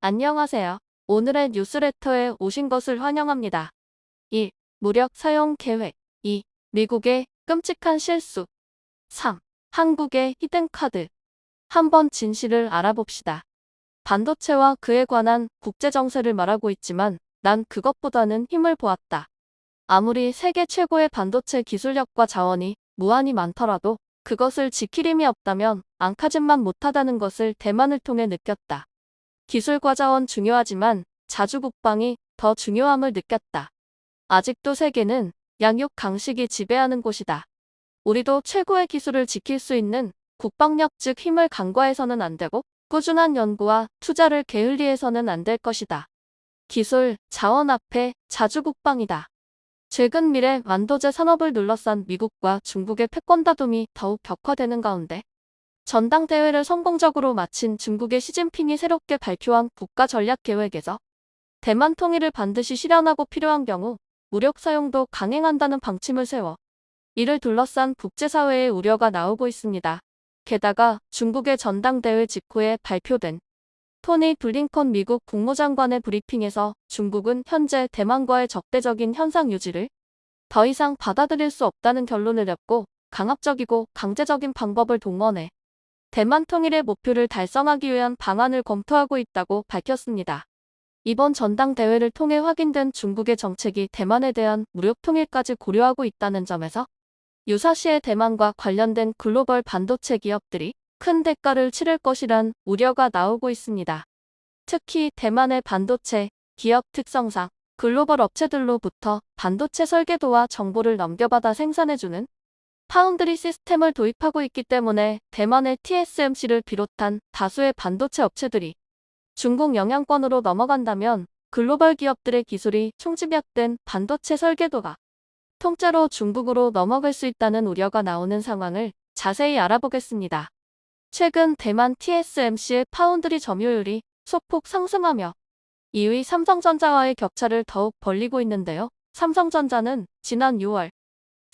안녕하세요. 오늘의 뉴스레터에 오신 것을 환영합니다. 1. 무력 사용 계획. 2. 미국의 끔찍한 실수. 3. 한국의 히든카드. 한번 진실을 알아봅시다. 반도체와 그에 관한 국제정세를 말하고 있지만 난 그것보다는 힘을 보았다. 아무리 세계 최고의 반도체 기술력과 자원이 무한히 많더라도 그것을 지킬 힘이 없다면 앙카짓만 못하다는 것을 대만을 통해 느꼈다. 기술과 자원 중요하지만 자주국방이 더 중요함을 느꼈다. 아직도 세계는 양육 강식이 지배하는 곳이다. 우리도 최고의 기술을 지킬 수 있는 국방력 즉 힘을 간과해서는 안 되고 꾸준한 연구와 투자를 게을리해서는 안 될 것이다. 기술, 자원 앞에 자주국방이다. 최근 미래 완도제 산업을 둘러싼 미국과 중국의 패권 다툼이 더욱 격화되는 가운데 전당대회를 성공적으로 마친 중국의 시진핑이 새롭게 발표한 국가전략계획에서 대만 통일을 반드시 실현하고 필요한 경우 무력 사용도 강행한다는 방침을 세워 이를 둘러싼 국제사회의 우려가 나오고 있습니다. 게다가 중국의 전당대회 직후에 발표된 토니 블링컨 미국 국무장관의 브리핑에서 중국은 현재 대만과의 적대적인 현상 유지를 더 이상 받아들일 수 없다는 결론을 냈고 강압적이고 강제적인 방법을 동원해 대만 통일의 목표를 달성하기 위한 방안을 검토하고 있다고 밝혔습니다. 이번 전당대회를 통해 확인된 중국의 정책이 대만에 대한 무력 통일까지 고려하고 있다는 점에서 유사시에 대만과 관련된 글로벌 반도체 기업들이 큰 대가를 치를 것이란 우려가 나오고 있습니다. 특히 대만의 반도체 기업 특성상 글로벌 업체들로부터 반도체 설계도와 정보를 넘겨받아 생산해주는 파운드리 시스템을 도입하고 있기 때문에 대만의 TSMC를 비롯한 다수의 반도체 업체들이 중국 영향권으로 넘어간다면 글로벌 기업들의 기술이 총집약된 반도체 설계도가 통째로 중국으로 넘어갈 수 있다는 우려가 나오는 상황을 자세히 알아보겠습니다. 최근 대만 TSMC의 파운드리 점유율이 소폭 상승하며 2위 삼성전자와의 격차를 더욱 벌리고 있는데요. 삼성전자는 지난 6월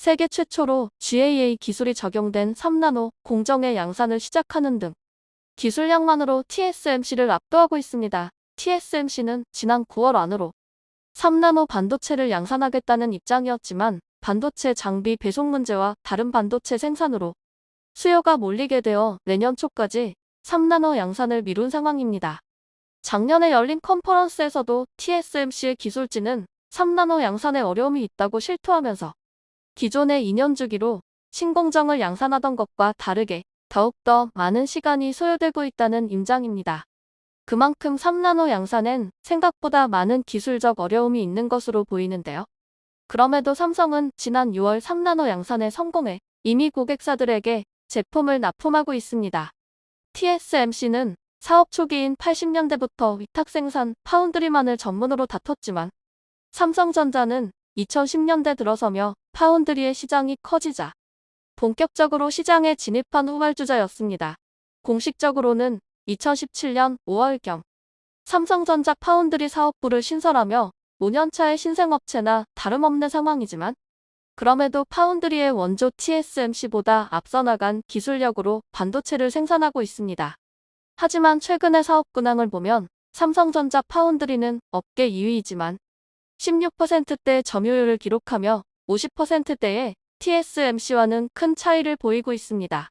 세계 최초로 GAA 기술이 적용된 3나노 공정의 양산을 시작하는 등 기술량만으로 TSMC를 압도하고 있습니다. TSMC는 지난 9월 안으로 3나노 반도체를 양산하겠다는 입장이었지만 반도체 장비 배송 문제와 다른 반도체 생산으로 수요가 몰리게 되어 내년 초까지 3나노 양산을 미룬 상황입니다. 작년에 열린 컨퍼런스에서도 TSMC의 기술진은 3나노 양산에 어려움이 있다고 실토하면서 기존의 2년 주기로 신공정을 양산하던 것과 다르게 더욱더 많은 시간이 소요되고 있다는 입장입니다. 그만큼 3나노 양산엔 생각보다 많은 기술적 어려움이 있는 것으로 보이는데요. 그럼에도 삼성은 지난 6월 3나노 양산에 성공해 이미 고객사들에게 제품을 납품하고 있습니다. TSMC는 사업 초기인 80년대부터 위탁 생산 파운드리만을 전문으로 다퉜지만 삼성전자는 2010년대 들어서며 파운드리의 시장이 커지자 본격적으로 시장에 진입한 후발주자였습니다. 공식적으로는 2017년 5월경 삼성전자 파운드리 사업부를 신설하며 5년차의 신생업체나 다름없는 상황이지만 그럼에도 파운드리의 원조 TSMC보다 앞서 나간 기술력으로 반도체를 생산하고 있습니다. 하지만 최근의 사업 근황을 보면 삼성전자 파운드리는 업계 2위이지만 16%대 점유율을 기록하며 50%대의 TSMC와는 큰 차이를 보이고 있습니다.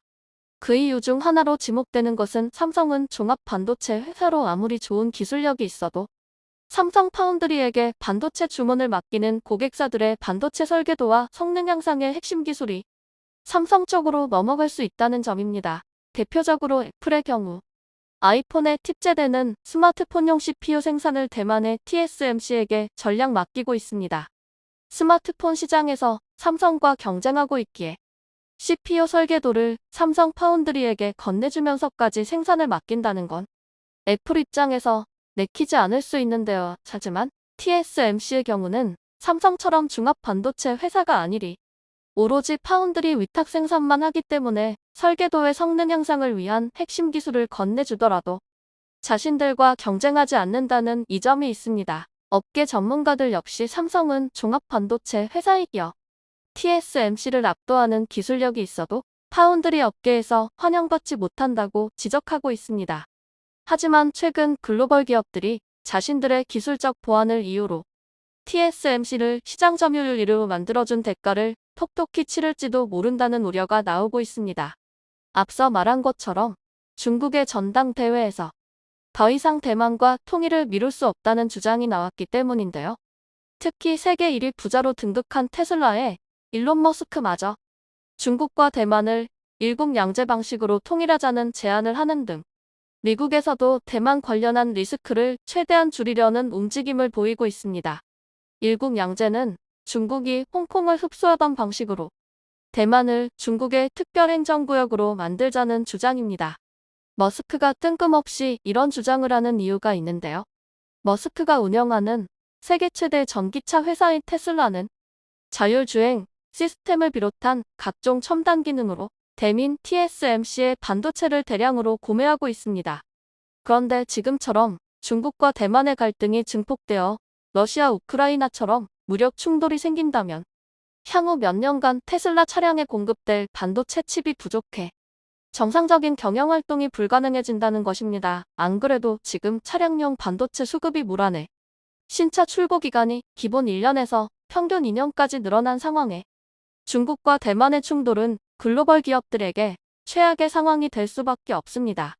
그 이유 중 하나로 지목되는 것은 삼성은 종합 반도체 회사로 아무리 좋은 기술력이 있어도 삼성 파운드리에게 반도체 주문을 맡기는 고객사들의 반도체 설계도와 성능 향상의 핵심 기술이 삼성 쪽으로 넘어갈 수 있다는 점입니다. 대표적으로 애플의 경우 아이폰에 탑재되는 스마트폰용 CPU 생산을 대만의 TSMC에게 전량 맡기고 있습니다. 스마트폰 시장에서 삼성과 경쟁하고 있기에 CPU 설계도를 삼성 파운드리에게 건네주면서까지 생산을 맡긴다는 건 애플 입장에서 내키지 않을 수 있는데요. 하지만 TSMC의 경우는 삼성처럼 중압 반도체 회사가 아니리 오로지 파운드리 위탁 생산만 하기 때문에 설계도의 성능 향상을 위한 핵심 기술을 건네주더라도 자신들과 경쟁하지 않는다는 이점이 있습니다. 업계 전문가들 역시 삼성은 종합 반도체 회사이기에 TSMC를 압도하는 기술력이 있어도 파운드리 업계에서 환영받지 못한다고 지적하고 있습니다. 하지만 최근 글로벌 기업들이 자신들의 기술적 보완을 이유로 TSMC를 시장 점유율 1위로 만들어준 대가를 톡톡히 치를지도 모른다는 우려가 나오고 있습니다. 앞서 말한 것처럼 중국의 전당대회에서 더 이상 대만과 통일을 미룰 수 없다는 주장이 나왔기 때문인데요. 특히 세계 1위 부자로 등극한 테슬라의 일론 머스크마저 중국과 대만을 일국양제 방식으로 통일하자는 제안을 하는 등 미국에서도 대만 관련한 리스크를 최대한 줄이려는 움직임을 보이고 있습니다. 일국양제는 중국이 홍콩을 흡수하던 방식으로 대만을 중국의 특별행정구역으로 만들자는 주장입니다. 머스크가 뜬금없이 이런 주장을 하는 이유가 있는데요. 머스크가 운영하는 세계 최대 전기차 회사인 테슬라는 자율주행 시스템을 비롯한 각종 첨단 기능으로 대민 TSMC의 반도체를 대량으로 구매하고 있습니다. 그런데 지금처럼 중국과 대만의 갈등이 증폭되어 러시아, 우크라이나처럼 무력 충돌이 생긴다면 향후 몇 년간 테슬라 차량에 공급될 반도체 칩이 부족해 정상적인 경영활동이 불가능해진다는 것입니다. 안 그래도 지금 차량용 반도체 수급이 불안해 신차 출고 기간이 기본 1년에서 평균 2년까지 늘어난 상황에 중국과 대만의 충돌은 글로벌 기업들에게 최악의 상황이 될 수밖에 없습니다.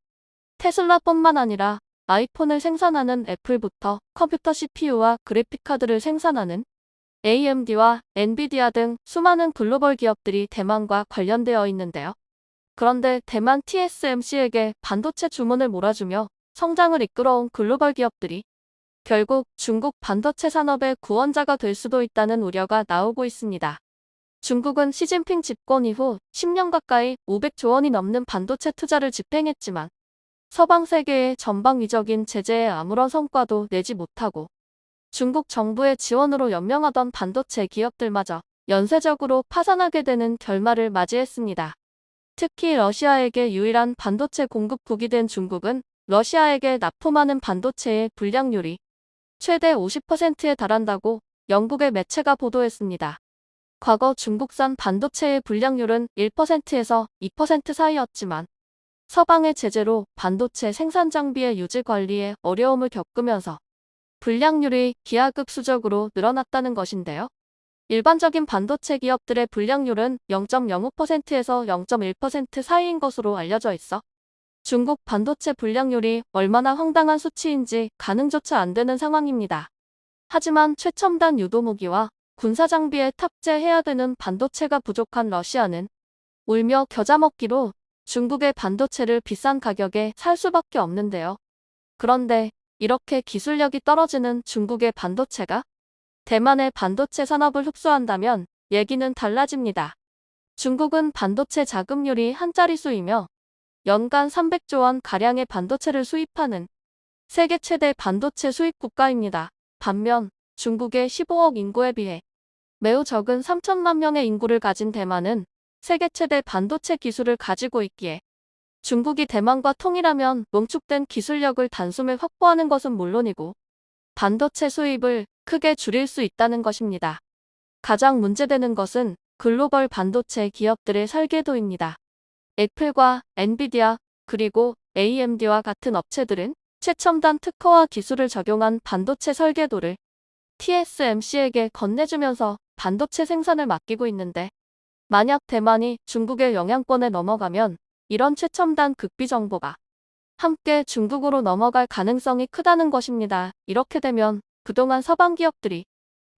테슬라뿐만 아니라 아이폰을 생산하는 애플부터 컴퓨터 CPU와 그래픽카드를 생산하는 AMD와 엔비디아 등 수많은 글로벌 기업들이 대만과 관련되어 있는데요. 그런데 대만 TSMC에게 반도체 주문을 몰아주며 성장을 이끌어온 글로벌 기업들이 결국 중국 반도체 산업의 구원자가 될 수도 있다는 우려가 나오고 있습니다. 중국은 시진핑 집권 이후 10년 가까이 500조 원이 넘는 반도체 투자를 집행했지만 서방 세계의 전방위적인 제재에 아무런 성과도 내지 못하고 중국 정부의 지원으로 연명하던 반도체 기업들마저 연쇄적으로 파산하게 되는 결말을 맞이했습니다. 특히 러시아에게 유일한 반도체 공급국이 된 중국은 러시아에게 납품하는 반도체의 불량률이 최대 50%에 달한다고 영국의 매체가 보도했습니다. 과거 중국산 반도체의 불량률은 1%에서 2% 사이였지만 서방의 제재로 반도체 생산 장비의 유지 관리에 어려움을 겪으면서 불량률이 기하급수적으로 늘어났다는 것인데요. 일반적인 반도체 기업들의 불량률은 0.05%에서 0.1% 사이인 것으로 알려져 있어 중국 반도체 불량률이 얼마나 황당한 수치인지 가늠조차 안 되는 상황입니다. 하지만 최첨단 유도무기와 군사장비에 탑재해야 되는 반도체가 부족한 러시아는 울며 겨자 먹기로 중국의 반도체를 비싼 가격에 살 수밖에 없는데요. 그런데 이렇게 기술력이 떨어지는 중국의 반도체가 대만의 반도체 산업을 흡수한다면 얘기는 달라집니다. 중국은 반도체 자금률이 한 자릿수이며 연간 300조 원 가량의 반도체를 수입하는 세계 최대 반도체 수입 국가입니다. 반면 중국의 15억 인구에 비해 매우 적은 3천만 명의 인구를 가진 대만은 세계 최대 반도체 기술을 가지고 있기에 중국이 대만과 통일하면 농축된 기술력을 단숨에 확보하는 것은 물론이고 반도체 수입을 크게 줄일 수 있다는 것입니다. 가장 문제되는 것은 글로벌 반도체 기업들의 설계도입니다. 애플과 엔비디아 그리고 AMD와 같은 업체들은 최첨단 특허와 기술을 적용한 반도체 설계도를 TSMC에게 건네주면서 반도체 생산을 맡기고 있는데 만약 대만이 중국의 영향권에 넘어가면 이런 최첨단 극비 정보가 함께 중국으로 넘어갈 가능성이 크다는 것입니다. 이렇게 되면 그동안 서방 기업들이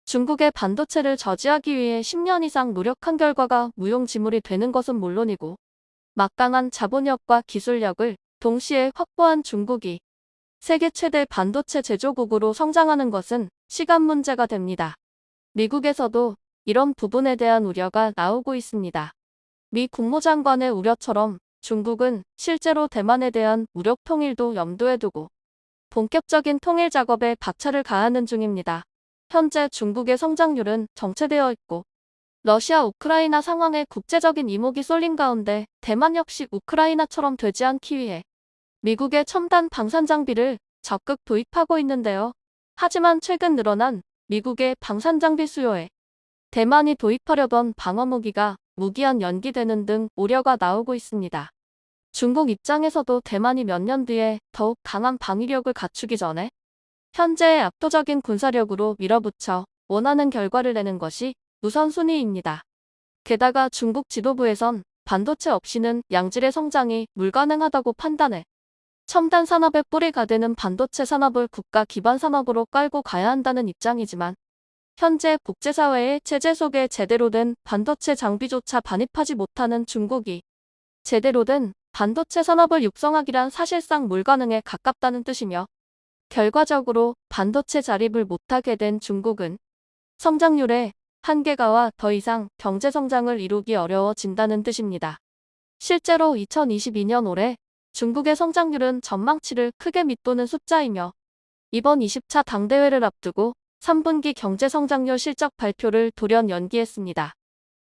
중국의 반도체를 저지하기 위해 10년 이상 노력한 결과가 무용지물이 되는 것은 물론이고 막강한 자본력과 기술력을 동시에 확보한 중국이 세계 최대 반도체 제조국으로 성장하는 것은 시간 문제가 됩니다. 미국에서도 이런 부분에 대한 우려가 나오고 있습니다. 미 국무장관의 우려처럼 중국은 실제로 대만에 대한 무력 통일도 염두에 두고 본격적인 통일 작업에 박차를 가하는 중입니다. 현재 중국의 성장률은 정체되어 있고 러시아 우크라이나 상황에 국제적인 이목이 쏠린 가운데 대만 역시 우크라이나처럼 되지 않기 위해 미국의 첨단 방산 장비를 적극 도입하고 있는데요. 하지만 최근 늘어난 미국의 방산 장비 수요에 대만이 도입하려던 방어무기가 무기한 연기되는 등 우려가 나오고 있습니다. 중국 입장에서도 대만이 몇 년 뒤에 더욱 강한 방위력을 갖추기 전에 현재의 압도적인 군사력으로 밀어붙여 원하는 결과를 내는 것이 우선순위입니다. 게다가 중국 지도부에선 반도체 없이는 양질의 성장이 불가능하다고 판단해 첨단 산업의 뿌리가 되는 반도체 산업을 국가 기반 산업으로 깔고 가야 한다는 입장이지만 현재 국제사회의 체제 속에 제대로 된 반도체 장비조차 반입하지 못하는 중국이 제대로 된 반도체 산업을 육성하기란 사실상 불가능에 가깝다는 뜻이며 결과적으로 반도체 자립을 못하게 된 중국은 성장률의 한계가와 더 이상 경제 성장을 이루기 어려워진다는 뜻입니다. 실제로 2022년 올해 중국의 성장률은 전망치를 크게 밑도는 숫자이며 이번 20차 당대회를 앞두고 3분기 경제 성장률 실적 발표를 돌연 연기했습니다.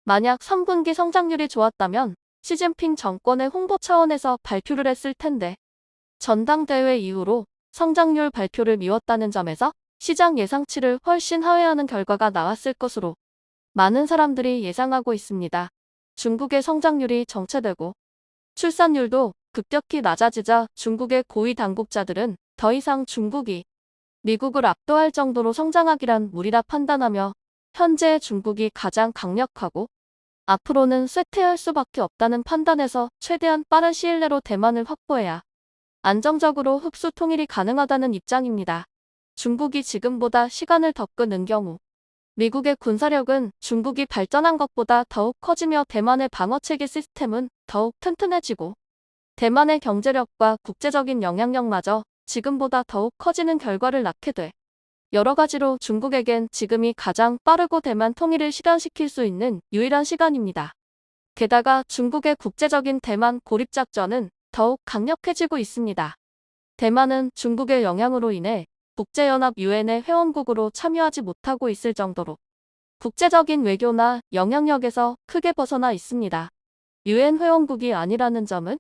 만약 3분기 성장률이 좋았다면 시진핑 정권의 홍보 차원에서 발표를 했을 텐데 전당대회 이후로 성장률 발표를 미뤘다는 점에서 시장 예상치를 훨씬 하회하는 결과가 나왔을 것으로 많은 사람들이 예상하고 있습니다. 중국의 성장률이 정체되고 출산율도 급격히 낮아지자 중국의 고위 당국자들은 더 이상 중국이 미국을 압도할 정도로 성장하기란 무리라 판단하며 현재 중국이 가장 강력하고 앞으로는 쇠퇴할 수밖에 없다는 판단에서 최대한 빠른 시일 내로 대만을 확보해야 안정적으로 흡수 통일이 가능하다는 입장입니다. 중국이 지금보다 시간을 더 끄는 경우 미국의 군사력은 중국이 발전한 것보다 더욱 커지며 대만의 방어체계 시스템은 더욱 튼튼해지고 대만의 경제력과 국제적인 영향력마저 지금보다 더욱 커지는 결과를 낳게 돼 여러 가지로 중국에겐 지금이 가장 빠르고 대만 통일을 실현시킬 수 있는 유일한 시간입니다. 게다가 중국의 국제적인 대만 고립작전은 더욱 강력해지고 있습니다. 대만은 중국의 영향으로 인해 국제연합 유엔의 회원국으로 참여하지 못하고 있을 정도로 국제적인 외교나 영향력에서 크게 벗어나 있습니다. 유엔 회원국이 아니라는 점은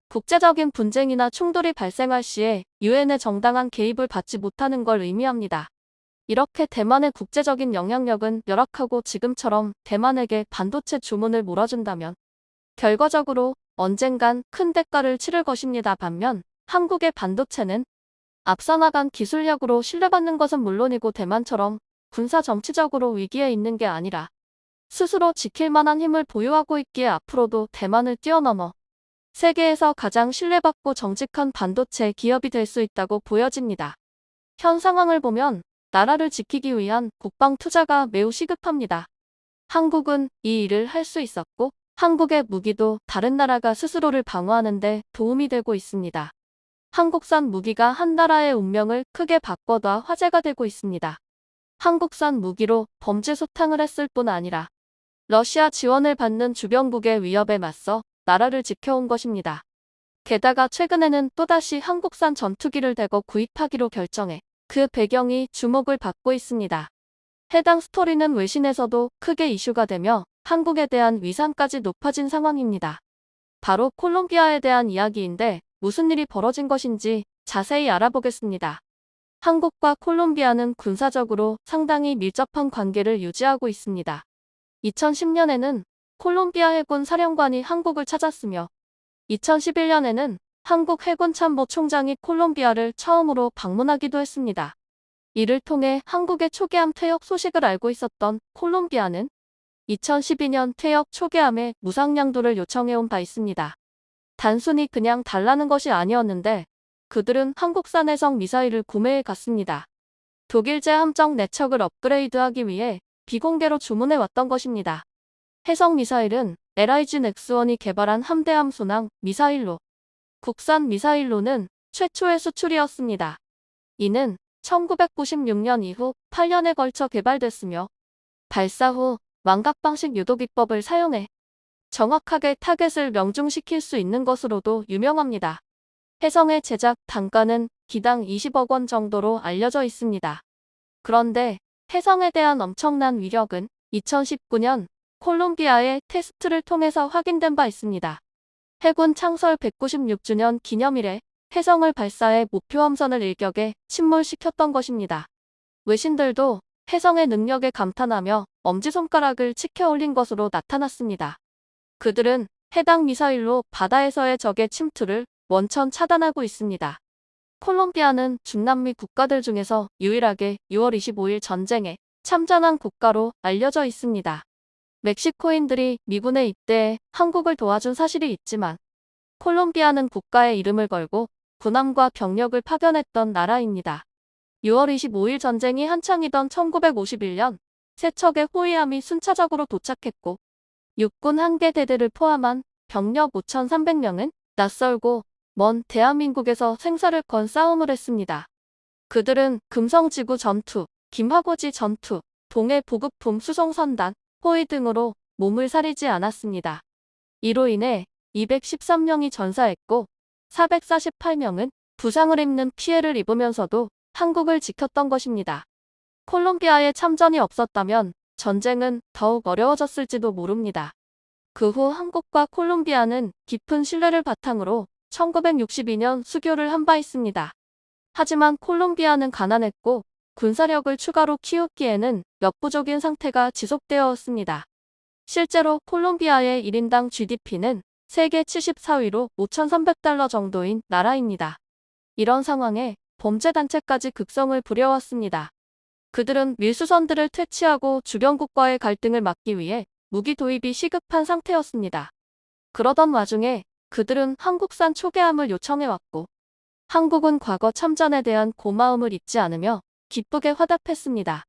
국제적인 분쟁이나 충돌이 발생할 시에 유엔의 정당한 개입을 받지 못하는 걸 의미합니다. 이렇게 대만의 국제적인 영향력은 열악하고 지금처럼 대만에게 반도체 주문을 몰아준다면 결과적으로 언젠간 큰 대가를 치를 것입니다. 반면 한국의 반도체는 앞서 나간 기술력으로 신뢰받는 것은 물론이고 대만처럼 군사 정치적으로 위기에 있는 게 아니라 스스로 지킬 만한 힘을 보유하고 있기에 앞으로도 대만을 뛰어넘어 세계에서 가장 신뢰받고 정직한 반도체 기업이 될 수 있다고 보여집니다. 현 상황을 보면 나라를 지키기 위한 국방 투자가 매우 시급합니다. 한국은 이 일을 할 수 있었고 한국의 무기도 다른 나라가 스스로를 방어하는 데 도움이 되고 있습니다. 한국산 무기가 한 나라의 운명을 크게 바꿔다 화제가 되고 있습니다. 한국산 무기로 범죄 소탕을 했을 뿐 아니라 러시아 지원을 받는 주변국의 위협에 맞서 나라를 지켜온 것입니다. 게다가 최근에는 또다시 한국산 전투기를 대거 구입하기로 결정해 그 배경이 주목을 받고 있습니다. 해당 스토리는 외신에서도 크게 이슈가 되며 한국에 대한 위상까지 높아진 상황입니다. 바로 콜롬비아에 대한 이야기인데 무슨 일이 벌어진 것인지 자세히 알아보겠습니다. 한국과 콜롬비아는 군사적으로 상당히 밀접한 관계를 유지하고 있습니다. 2010년에는 콜롬비아 해군 사령관이 한국을 찾았으며 2011년에는 한국 해군 참모 총장이 콜롬비아를 처음으로 방문하기도 했습니다. 이를 통해 한국의 초계함 퇴역 소식을 알고 있었던 콜롬비아는 2012년 퇴역 초계함의 무상양도를 요청해온 바 있습니다. 단순히 그냥 달라는 것이 아니었는데 그들은 한국산 해성 미사일을 구매해 갔습니다. 독일제 함정 4척을 업그레이드하기 위해 비공개로 주문해 왔던 것입니다. 해성 미사일은 LIG 넥스원이 개발한 함대함 순항 미사일로 국산 미사일로는 최초의 수출이었습니다. 이는 1996년 이후 8년에 걸쳐 개발됐으며 발사 후 완각방식 유도기법을 사용해 정확하게 타겟을 명중시킬 수 있는 것으로도 유명합니다. 해성의 제작 단가는 기당 20억 원 정도로 알려져 있습니다. 그런데 해성에 대한 엄청난 위력은 2019년 콜롬비아의 테스트를 통해서 확인된 바 있습니다. 해군 창설 196주년 기념일에 해성을 발사해 목표 함선을 일격에 침몰시켰던 것입니다. 외신들도 해성의 능력에 감탄하며 엄지손가락을 치켜 올린 것으로 나타났습니다. 그들은 해당 미사일로 바다에서의 적의 침투를 원천 차단하고 있습니다. 콜롬비아는 중남미 국가들 중에서 유일하게 6월 25일 전쟁에 참전한 국가로 알려져 있습니다. 멕시코인들이 미군에 입대해 한국을 도와준 사실이 있지만 콜롬비아는 국가의 이름을 걸고 군함과 병력을 파견했던 나라입니다. 6월 25일 전쟁이 한창이던 1951년 세 척의 호위함이 순차적으로 도착했고 육군 한 개 대대를 포함한 병력 5,300명은 낯설고 먼 대한민국에서 생사를 건 싸움을 했습니다. 그들은 금성지구 전투, 김화고지 전투, 동해 보급품 수송선단, 호위 등으로 몸을 사리지 않았습니다. 이로 인해 213명이 전사했고 448명은 부상을 입는 피해를 입으면서도 한국을 지켰던 것입니다. 콜롬비아에 참전이 없었다면 전쟁은 더욱 어려워졌을지도 모릅니다. 그 후 한국과 콜롬비아는 깊은 신뢰를 바탕으로 1962년 수교를 한 바 있습니다. 하지만 콜롬비아는 가난했고 군사력을 추가로 키우기에는 역부족인 상태가 지속되었습니다. 실제로 콜롬비아의 1인당 GDP는 세계 74위로 5,300달러 정도인 나라입니다. 이런 상황에 범죄단체까지 극성을 부려왔습니다. 그들은 밀수선들을 퇴치하고 주변국과의 갈등을 막기 위해 무기 도입이 시급한 상태였습니다. 그러던 와중에 그들은 한국산 초계함을 요청해왔고 한국은 과거 참전에 대한 고마움을 잊지 않으며 기쁘게 화답했습니다.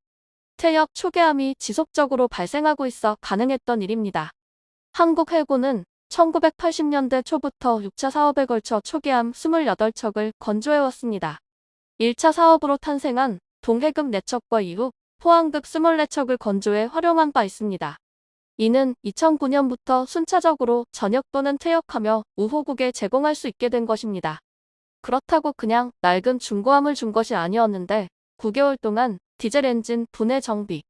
퇴역 초계함이 지속적으로 발생하고 있어 가능했던 일입니다. 한국 해군은 1980년대 초부터 6차 사업에 걸쳐 초계함 28척을 건조해왔습니다. 1차 사업으로 탄생한 동해급 4척과 이후 포항급 24척을 건조해 활용한 바 있습니다. 이는 2009년부터 순차적으로 전역 또는 퇴역하며 우호국에 제공할 수 있게 된 것입니다. 그렇다고 그냥 낡은 중고함을 준 것이 아니었는데 9개월 동안 디젤 엔진 분해 정비,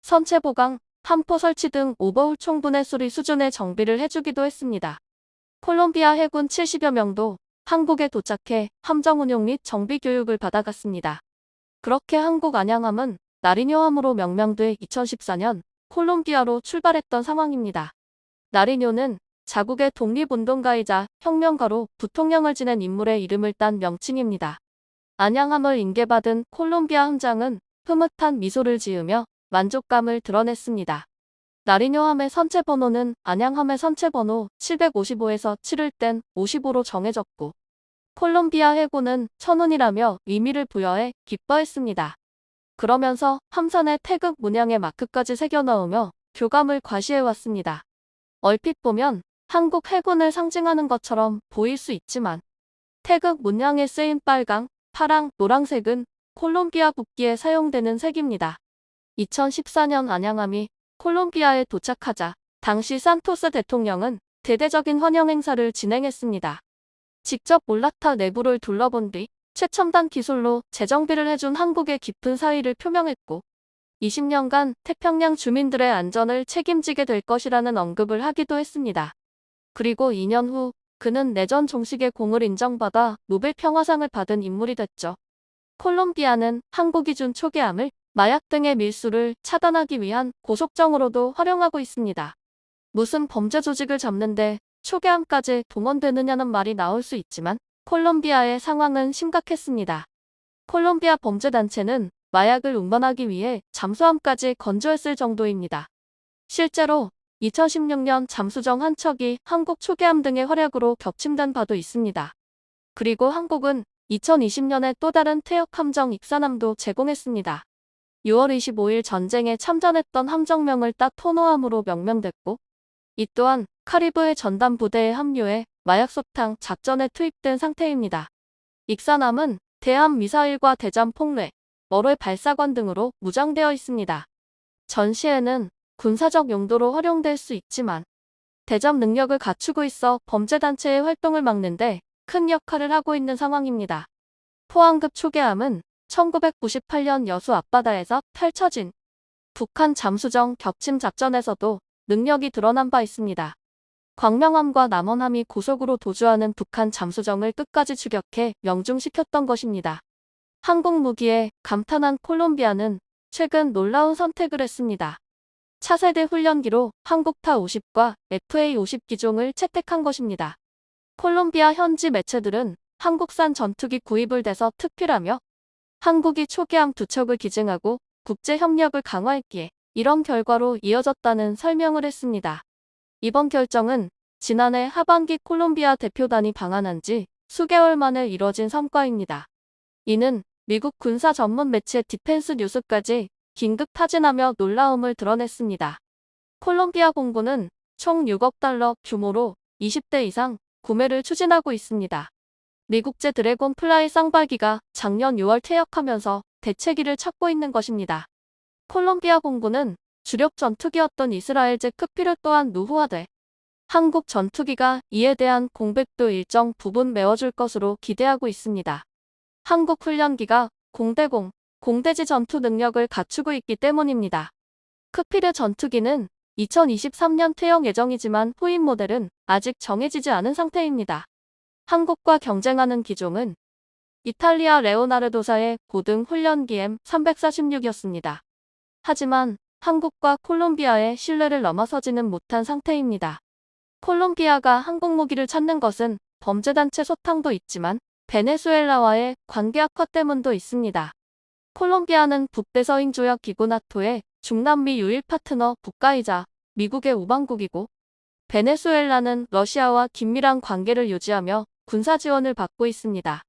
선체 보강, 함포 설치 등 오버홀 총분해 수리 수준의 정비를 해주기도 했습니다. 콜롬비아 해군 70여 명도 한국에 도착해 함정 운용 및 정비 교육을 받아갔습니다. 그렇게 한국 안양함은 나리뇨함으로 명명돼 2014년 콜롬비아로 출발했던 상황입니다. 나리뇨는 자국의 독립운동가이자 혁명가로 부통령을 지낸 인물의 이름을 딴 명칭입니다. 안양함을 인계받은 콜롬비아 함장은 흐뭇한 미소를 지으며 만족감을 드러냈습니다. 나리뇨함의 선체 번호는 안양함의 선체 번호 755에서 7을 뗀 55로 정해졌고 콜롬비아 해군은 천운이라며 의미를 부여해 기뻐했습니다. 그러면서 함선에 태극 문양의 마크까지 새겨넣으며 교감을 과시해왔습니다. 얼핏 보면 한국 해군을 상징하는 것처럼 보일 수 있지만 태극 문양에 쓰인 빨강, 파랑, 노란색은 콜롬비아 국기에 사용되는 색입니다. 2014년 안양함이 콜롬비아에 도착하자 당시 산토스 대통령은 대대적인 환영 행사를 진행했습니다. 직접 올라타 내부를 둘러본 뒤 최첨단 기술로 재정비를 해준 한국의 깊은 사의를 표명했고 20년간 태평양 주민들의 안전을 책임지게 될 것이라는 언급을 하기도 했습니다. 그리고 2년 후 그는 내전 종식의 공을 인정받아 노벨 평화상을 받은 인물이 됐죠. 콜롬비아는 한국이 준 초계함을 마약 등의 밀수를 차단하기 위한 고속정으로도 활용하고 있습니다. 무슨 범죄 조직을 잡는데 초계함까지 동원되느냐는 말이 나올 수 있지만 콜롬비아의 상황은 심각했습니다. 콜롬비아 범죄단체는 마약을 운반하기 위해 잠수함까지 건조했을 정도입니다. 실제로 2016년 잠수정 한 척이 한국 초계함 등의 활약으로 격침된 바도 있습니다. 그리고 한국은 2020년에 또 다른 퇴역 함정 익산함도 제공했습니다. 6월 25일 전쟁에 참전했던 함정명을 따 토노함으로 명명됐고 이 또한 카리브해 전담 부대에 합류해 마약소탕 작전에 투입된 상태입니다. 익산함은 대함 미사일과 대잠 폭뢰, 어뢰 발사관 등으로 무장되어 있습니다. 전시에는 군사적 용도로 활용될 수 있지만 대잠 능력을 갖추고 있어 범죄단체의 활동을 막는데 큰 역할을 하고 있는 상황입니다. 포항급 초계함은 1998년 여수 앞바다에서 펼쳐진 북한 잠수정 격침 작전에서도 능력이 드러난 바 있습니다. 광명함과 남원함이 고속으로 도주하는 북한 잠수정을 끝까지 추격해 명중시켰던 것입니다. 한국 무기에 감탄한 콜롬비아는 최근 놀라운 선택을 했습니다. 차세대 훈련기로 한국타 50과 FA-50 기종을 채택한 것입니다. 콜롬비아 현지 매체들은 한국산 전투기 구입을 대서 특필하며 한국이 초기함 2척을 기증하고 국제 협력을 강화했기에 이런 결과로 이어졌다는 설명을 했습니다. 이번 결정은 지난해 하반기 콜롬비아 대표단이 방한한 지 수개월 만에 이뤄진 성과입니다. 이는 미국 군사 전문 매체 디펜스 뉴스까지 긴급 타진하며 놀라움을 드러냈습니다. 콜롬비아 공군은 총 6억 달러 규모로 20대 이상 구매를 추진하고 있습니다. 미국제 드래곤 플라이 쌍발기가 작년 6월 퇴역하면서 대체기를 찾고 있는 것입니다. 콜롬비아 공군은 주력 전투기였던 이스라엘제 크피를 또한 노후화돼 한국 전투기가 이에 대한 공백도 일정 부분 메워줄 것으로 기대하고 있습니다. 한국 훈련기가 공대공, 공대지 전투 능력을 갖추고 있기 때문입니다. 크피르 전투기는 2023년 퇴역 예정이지만 후임 모델은 아직 정해지지 않은 상태입니다. 한국과 경쟁하는 기종은 이탈리아 레오나르도사의 고등 훈련기 M346이었습니다. 하지만 한국과 콜롬비아의 신뢰를 넘어서지는 못한 상태입니다. 콜롬비아가 한국 무기를 찾는 것은 범죄단체 소탕도 있지만 베네수엘라와의 관계 악화 때문도 있습니다. 콜롬비아는 북대서인 조약 기구 나토의 중남미 유일 파트너 국가이자 미국의 우방국이고 베네수엘라는 러시아와 긴밀한 관계를 유지하며 군사 지원을 받고 있습니다.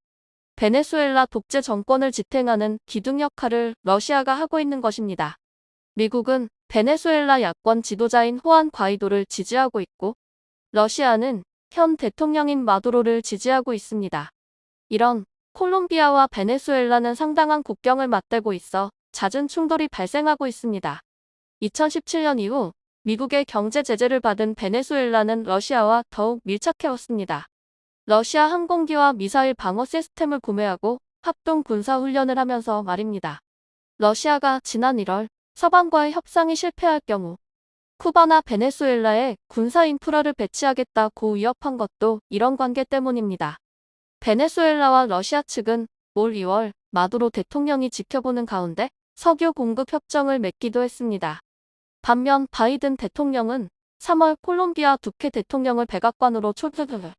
베네수엘라 독재 정권을 지탱하는 기둥 역할을 러시아가 하고 있는 것입니다. 미국은 베네수엘라 야권 지도자인 후안 과이도를 지지하고 있고 러시아는 현 대통령인 마두로를 지지하고 있습니다. 이런 콜롬비아와 베네수엘라는 상당한 국경을 맞대고 있어 잦은 충돌이 발생하고 있습니다. 2017년 이후 미국의 경제 제재를 받은 베네수엘라는 러시아와 더욱 밀착해왔습니다. 러시아 항공기와 미사일 방어 시스템을 구매하고 합동 군사훈련을 하면서 말입니다. 러시아가 지난 1월 서방과의 협상이 실패할 경우 쿠바나 베네수엘라에 군사 인프라를 배치하겠다고 위협한 것도 이런 관계 때문입니다. 베네수엘라와 러시아 측은 올 2월 마두로 대통령이 지켜보는 가운데 석유 공급 협정을 맺기도 했습니다. 반면 바이든 대통령은 3월 콜롬비아 두케 대통령을 백악관으로 초청해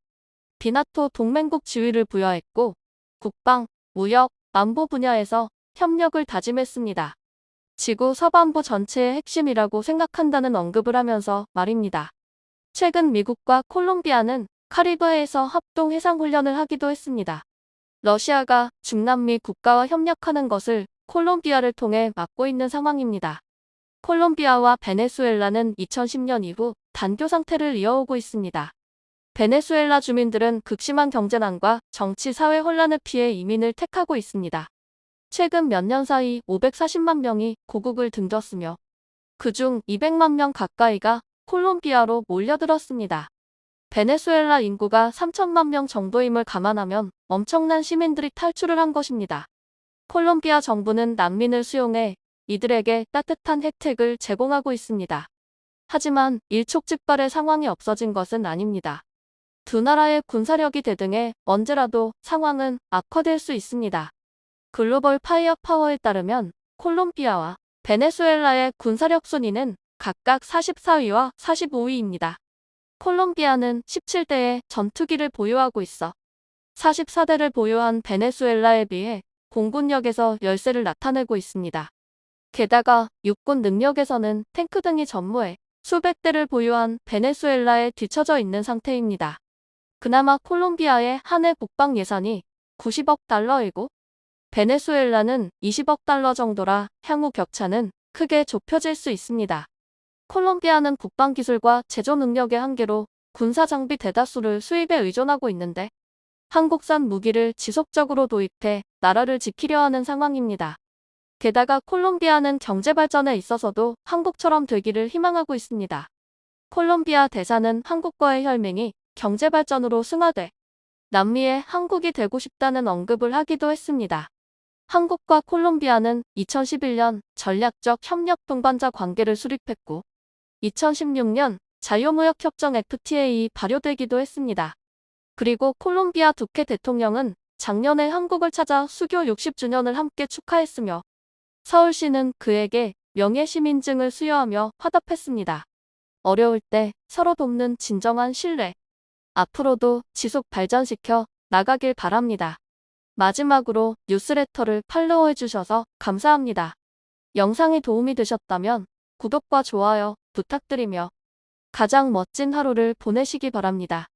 비나토 동맹국 지위를 부여했고 국방, 무역, 안보 분야에서 협력을 다짐했습니다. 지구 서반부 전체의 핵심이라고 생각한다는 언급을 하면서 말입니다. 최근 미국과 콜롬비아는 카리브해에서 합동 해상훈련을 하기도 했습니다. 러시아가 중남미 국가와 협력하는 것을 콜롬비아를 통해 막고 있는 상황입니다. 콜롬비아와 베네수엘라는 2010년 이후 단교 상태를 이어오고 있습니다. 베네수엘라 주민들은 극심한 경제난과 정치 사회 혼란을 피해 이민을 택하고 있습니다. 최근 몇 년 사이 540만 명이 고국을 등졌으며 그중 200만 명 가까이가 콜롬비아로 몰려들었습니다. 베네수엘라 인구가 3천만 명 정도임을 감안하면 엄청난 시민들이 탈출을 한 것입니다. 콜롬비아 정부는 난민을 수용해 이들에게 따뜻한 혜택을 제공하고 있습니다. 하지만 일촉즉발의 상황이 없어진 것은 아닙니다. 두 나라의 군사력이 대등해 언제라도 상황은 악화될 수 있습니다. 글로벌 파이어 파워에 따르면 콜롬비아와 베네수엘라의 군사력 순위는 각각 44위와 45위입니다. 콜롬비아는 17대의 전투기를 보유하고 있어 44대를 보유한 베네수엘라에 비해 공군력에서 열세를 나타내고 있습니다. 게다가 육군 능력에서는 탱크 등이 전무해 수백 대를 보유한 베네수엘라에 뒤처져 있는 상태입니다. 그나마 콜롬비아의 한 해 국방 예산이 90억 달러이고 베네수엘라는 20억 달러 정도라 향후 격차는 크게 좁혀질 수 있습니다. 콜롬비아는 국방기술과 제조 능력의 한계로 군사장비 대다수를 수입에 의존하고 있는데 한국산 무기를 지속적으로 도입해 나라를 지키려 하는 상황입니다. 게다가 콜롬비아는 경제발전에 있어서도 한국처럼 되기를 희망하고 있습니다. 콜롬비아 대사는 한국과의 혈맹이 경제발전으로 승화돼 남미의 한국이 되고 싶다는 언급을 하기도 했습니다. 한국과 콜롬비아는 2011년 전략적 협력 동반자 관계를 수립했고 2016년 자유무역협정 FTA 발효되기도 했습니다. 그리고 콜롬비아 두케 대통령은 작년에 한국을 찾아 수교 60주년을 함께 축하했으며 서울시는 그에게 명예시민증을 수여하며 화답했습니다. 어려울 때 서로 돕는 진정한 신뢰. 앞으로도 지속 발전시켜 나가길 바랍니다. 마지막으로 뉴스레터를 팔로우해주셔서 감사합니다. 영상이 도움이 되셨다면 구독과 좋아요 부탁드리며 가장 멋진 하루를 보내시기 바랍니다.